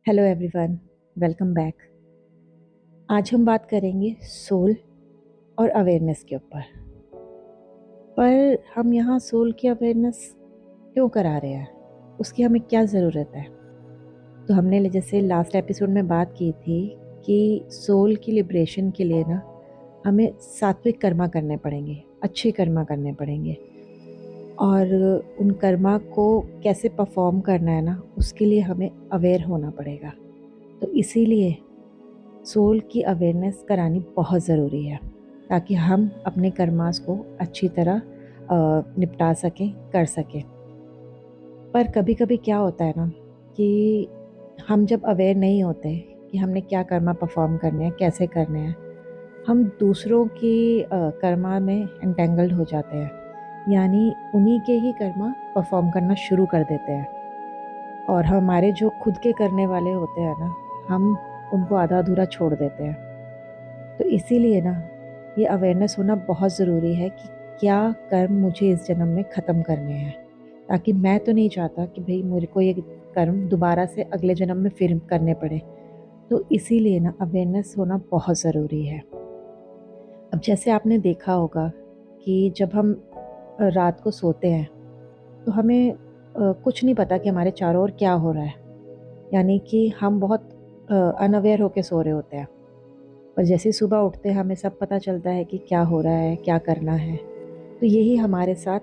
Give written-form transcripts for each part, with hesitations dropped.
Hello everyone, welcome back. आज हम बात करेंगे सोल और अवेयरनेस के ऊपर। पर हम यहाँ सोल की अवेयरनेस क्यों करा रहे हैं, उसकी हमें क्या ज़रूरत है? तो हमने जैसे लास्ट एपिसोड में बात की थी कि सोल की लिबरेशन के लिए ना हमें सात्विक कर्मा करने पड़ेंगे, अच्छे कर्मा करने पड़ेंगे। और उन कर्मा को कैसे परफॉर्म करना है ना, उसके लिए हमें अवेयर होना पड़ेगा। तो इसीलिए सोल की अवेयरनेस करानी बहुत ज़रूरी है, ताकि हम अपने कर्मास को अच्छी तरह निपटा सकें, कर सकें। पर कभी कभी क्या होता है ना कि हम जब अवेयर नहीं होते कि हमने क्या कर्मा परफॉर्म करने हैं, कैसे करने हैं, हम दूसरों की कर्मा में एंटेंगल्ड हो जाते हैं, यानी उन्हीं के ही कर्मा परफॉर्म करना शुरू कर देते हैं। और हमारे जो खुद के करने वाले होते हैं ना, हम उनको आधा अधूरा छोड़ देते हैं। तो इसीलिए ना ये अवेयरनेस होना बहुत ज़रूरी है कि क्या कर्म मुझे इस जन्म में ख़त्म करने हैं, ताकि मैं तो नहीं चाहता कि भाई मेरे को ये कर्म दोबारा से अगले जन्म में फिर करने पड़े। तो इसीलिए ना अवेयरनेस होना बहुत ज़रूरी है। अब जैसे आपने देखा होगा कि जब हम रात को सोते हैं तो हमें कुछ नहीं पता कि हमारे चारों ओर क्या हो रहा है, यानी कि हम बहुत अनअवेयर होके सो रहे होते हैं। और जैसे ही सुबह उठते हैं हमें सब पता चलता है कि क्या हो रहा है, क्या करना है। तो यही हमारे साथ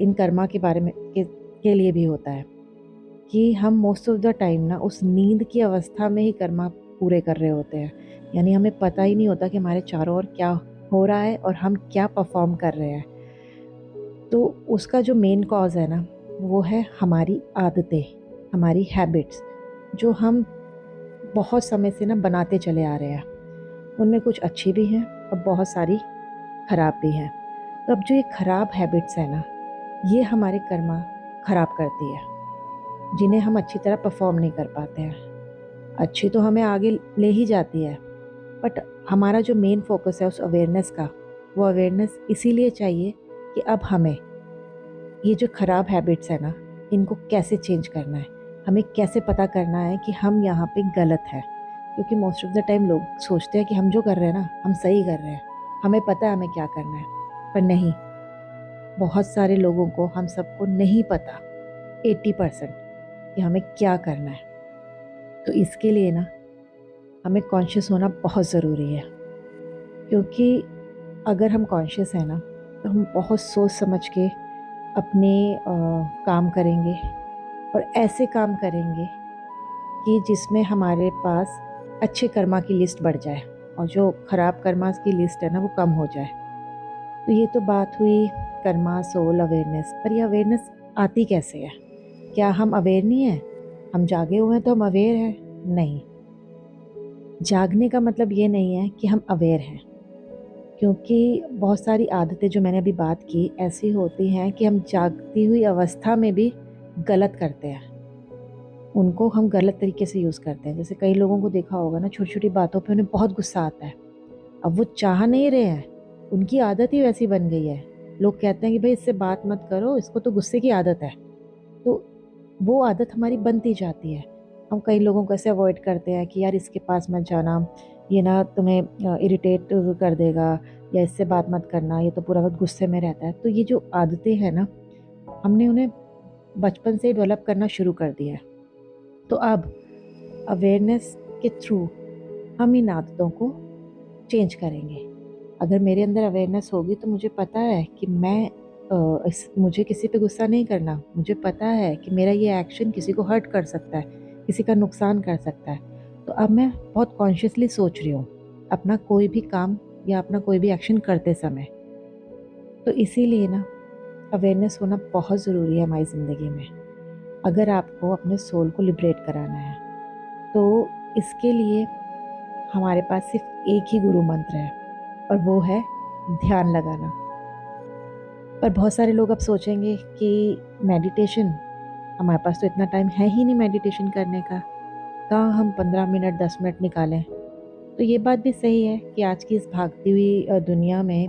इन कर्मा के बारे में के लिए भी होता है कि हम मोस्ट ऑफ द टाइम ना उस नींद की अवस्था में ही कर्मा पूरे कर रहे होते हैं। यानी हमें पता ही नहीं होता कि हमारे चारों ओर क्या हो रहा है और हम क्या परफॉर्म कर रहे हैं। तो उसका जो मेन कॉज है ना, वो है हमारी आदतें, हमारी हैबिट्स, जो हम बहुत समय से ना बनाते चले आ रहे हैं। उनमें कुछ अच्छी भी हैं और बहुत सारी खराब भी हैं। तो अब जो ये खराब हैबिट्स है ना, ये हमारे कर्मा खराब करती है, जिन्हें हम अच्छी तरह परफॉर्म नहीं कर पाते हैं। अच्छी तो हमें आगे ले ही जाती है, बट हमारा जो मेन फोकस है उस अवेयरनेस का, वो अवेयरनेस इसीलिए चाहिए कि अब हमें ये जो खराब हैबिट्स है ना, इनको कैसे चेंज करना है, हमें कैसे पता करना है कि हम यहाँ पे गलत है। क्योंकि मोस्ट ऑफ द टाइम लोग सोचते हैं कि हम जो कर रहे हैं ना, हम सही कर रहे हैं, हमें पता है हमें क्या करना है। पर नहीं, बहुत सारे लोगों को, हम सबको नहीं पता 80% कि हमें क्या करना है। तो इसके लिए ना हमें कॉन्शियस होना बहुत ज़रूरी है। क्योंकि अगर हम कॉन्शियस हैं ना, तो हम बहुत सोच समझ के अपने काम करेंगे, और ऐसे काम करेंगे कि जिसमें हमारे पास अच्छे कर्मा की लिस्ट बढ़ जाए और जो खराब कर्मा की लिस्ट है ना, वो कम हो जाए। तो ये तो बात हुई कर्मा, सोल, अवेयरनेस। पर ये अवेयरनेस आती कैसे है? क्या हम अवेयर नहीं है? हम जागे हुए हैं तो हम अवेयर हैं? नहीं। जागने का मतलब ये नहीं है कि हम अवेयर हैं। क्योंकि बहुत सारी आदतें जो मैंने अभी बात की ऐसी होती हैं कि हम जागती हुई अवस्था में भी गलत करते हैं, उनको हम गलत तरीके से यूज़ करते हैं। जैसे कई लोगों को देखा होगा ना, छोटी छोटी बातों पे उन्हें बहुत गुस्सा आता है। अब वो चाह नहीं रहे हैं, उनकी आदत ही वैसी बन गई है। लोग कहते हैं कि भाई इससे बात मत करो, इसको तो गुस्से की आदत है। तो वो आदत हमारी बनती जाती है। हम कई लोगों को ऐसे अवॉइड करते हैं कि यार इसके पास मत जाना, ये ना तुम्हें इरिटेट कर देगा, या इससे बात मत करना, ये तो पूरा वक्त गुस्से में रहता है। तो ये जो आदतें हैं ना, हमने उन्हें बचपन से ही डेवलप करना शुरू कर दिया है। तो अब अवेयरनेस के थ्रू हम इन आदतों को चेंज करेंगे। अगर मेरे अंदर अवेयरनेस होगी तो मुझे पता है कि मुझे किसी पे गुस्सा नहीं करना। मुझे पता है कि मेरा ये एक्शन किसी को हर्ट कर सकता है, किसी का नुकसान कर सकता है। तो अब मैं बहुत कॉन्शियसली सोच रही हूँ अपना कोई भी काम या अपना कोई भी एक्शन करते समय। तो इसीलिए ना अवेयरनेस होना बहुत ज़रूरी है हमारी ज़िंदगी में, अगर आपको अपने सोल को लिबरेट कराना है। तो इसके लिए हमारे पास सिर्फ एक ही गुरु मंत्र है, और वो है ध्यान लगाना। पर बहुत सारे लोग अब सोचेंगे कि मेडिटेशन, हमारे पास तो इतना टाइम है ही नहीं मेडिटेशन करने का, कहाँ हम 15 मिनट 10 मिनट निकालें। तो ये बात भी सही है कि आज की इस भागती हुई दुनिया में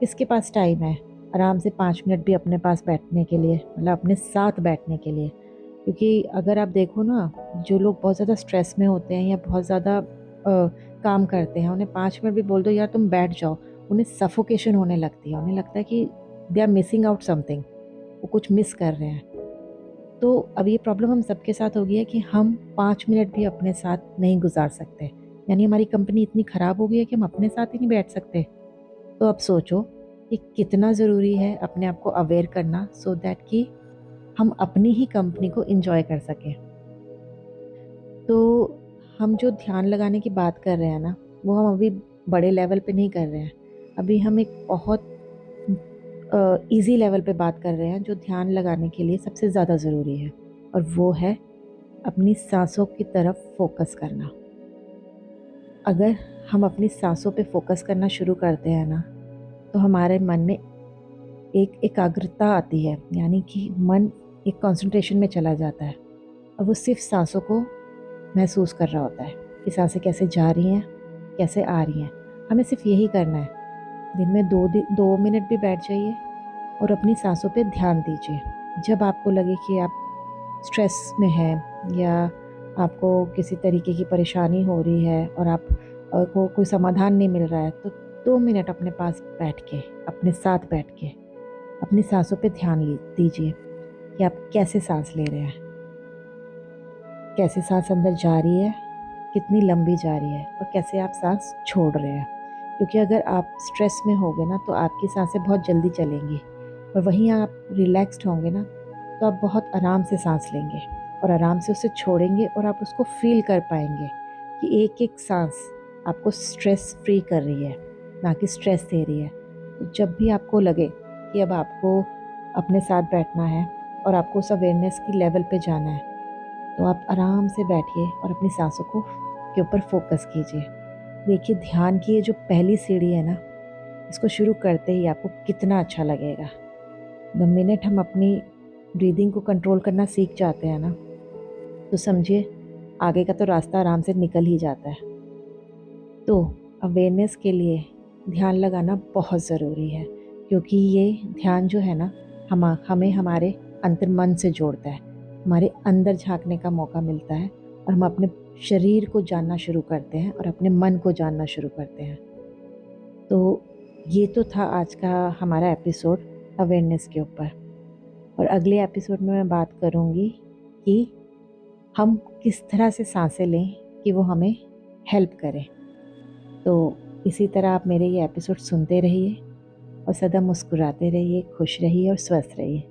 किसके पास टाइम है आराम से 5 मिनट भी अपने पास बैठने के लिए, मतलब अपने साथ बैठने के लिए। क्योंकि अगर आप देखो ना, जो लोग बहुत ज़्यादा स्ट्रेस में होते हैं या बहुत ज़्यादा काम करते हैं, उन्हें 5 मिनट भी बोल दो यार तुम बैठ जाओ, उन्हें सफोकेशन होने लगती है, उन्हें लगता है कि they are missing out something, वो कुछ मिस कर रहे हैं। तो अब ये प्रॉब्लम हम सबके साथ हो गई है कि हम 5 मिनट भी अपने साथ नहीं गुजार सकते। यानी हमारी कंपनी इतनी ख़राब हो गई है कि हम अपने साथ ही नहीं बैठ सकते। तो अब सोचो कि कितना ज़रूरी है अपने आप को अवेयर करना, सो दैट कि हम अपनी ही कंपनी को एंजॉय कर सकें। तो हम जो ध्यान लगाने की बात कर रहे हैं ना, वो हम अभी बड़े लेवल पे नहीं कर रहे हैं। अभी हम एक बहुत ईज़ी लेवल पे बात कर रहे हैं, जो ध्यान लगाने के लिए सबसे ज़्यादा ज़रूरी है, और वो है अपनी साँसों की तरफ फ़ोकस करना। अगर हम अपनी साँसों पे फ़ोकस करना शुरू करते हैं ना, तो हमारे मन में एक एकाग्रता आती है, यानी कि मन एक कंसंट्रेशन में चला जाता है और वो सिर्फ़ साँसों को महसूस कर रहा होता है कि सांसें कैसे जा रही हैं, कैसे आ रही हैं। हमें सिर्फ़ यही करना है। दिन में 2 मिनट भी बैठ जाइए और अपनी साँसों पे ध्यान दीजिए। जब आपको लगे कि आप स्ट्रेस में हैं या आपको किसी तरीके की परेशानी हो रही है और आप को कोई समाधान नहीं मिल रहा है, तो 2 मिनट अपने पास बैठ के, अपने साथ बैठ के, अपनी साँसों पे ध्यान दीजिए कि आप कैसे साँस ले रहे हैं, कैसे साँस अंदर जा रही है, कितनी लंबी जा रही है और कैसे आप साँस छोड़ रहे हैं। क्योंकि अगर आप स्ट्रेस में होंगे ना, तो आपकी साँसें बहुत जल्दी चलेंगी, और वहीं आप रिलैक्स्ड होंगे ना, तो आप बहुत आराम से साँस लेंगे और आराम से उसे छोड़ेंगे और आप उसको फ़ील कर पाएँगे कि एक-एक साँस आपको स्ट्रेस फ्री कर रही है, ना कि स्ट्रेस दे रही है। तो जब भी आपको लगे कि अब आपको अपने साथ बैठना है और आपको उस अवेयरनेस की लेवल पे जाना है, तो आप आराम से बैठिए और अपनी साँसों को के ऊपर फ़ोकस कीजिए। देखिए, ध्यान की ये जो पहली सीढ़ी है ना, इसको शुरू करते ही आपको कितना अच्छा लगेगा। द मिनट हम अपनी ब्रीदिंग को कंट्रोल करना सीख जाते हैं ना, तो समझिए आगे का तो रास्ता आराम से निकल ही जाता है। तो अवेयरनेस के लिए ध्यान लगाना बहुत ज़रूरी है, क्योंकि ये ध्यान जो है ना, हमें हमारे अंतर्मन से जोड़ता है, हमारे अंदर झाँकने का मौका मिलता है और हम अपने शरीर को जानना शुरू करते हैं और अपने मन को जानना शुरू करते हैं। तो ये तो था आज का हमारा एपिसोड अवेयरनेस के ऊपर, और अगले एपिसोड में मैं बात करूँगी कि हम किस तरह से साँसें लें कि वो हमें हेल्प करें। तो इसी तरह आप मेरे ये एपिसोड सुनते रहिए और सदा मुस्कुराते रहिए, खुश रहिए और स्वस्थ रहिए।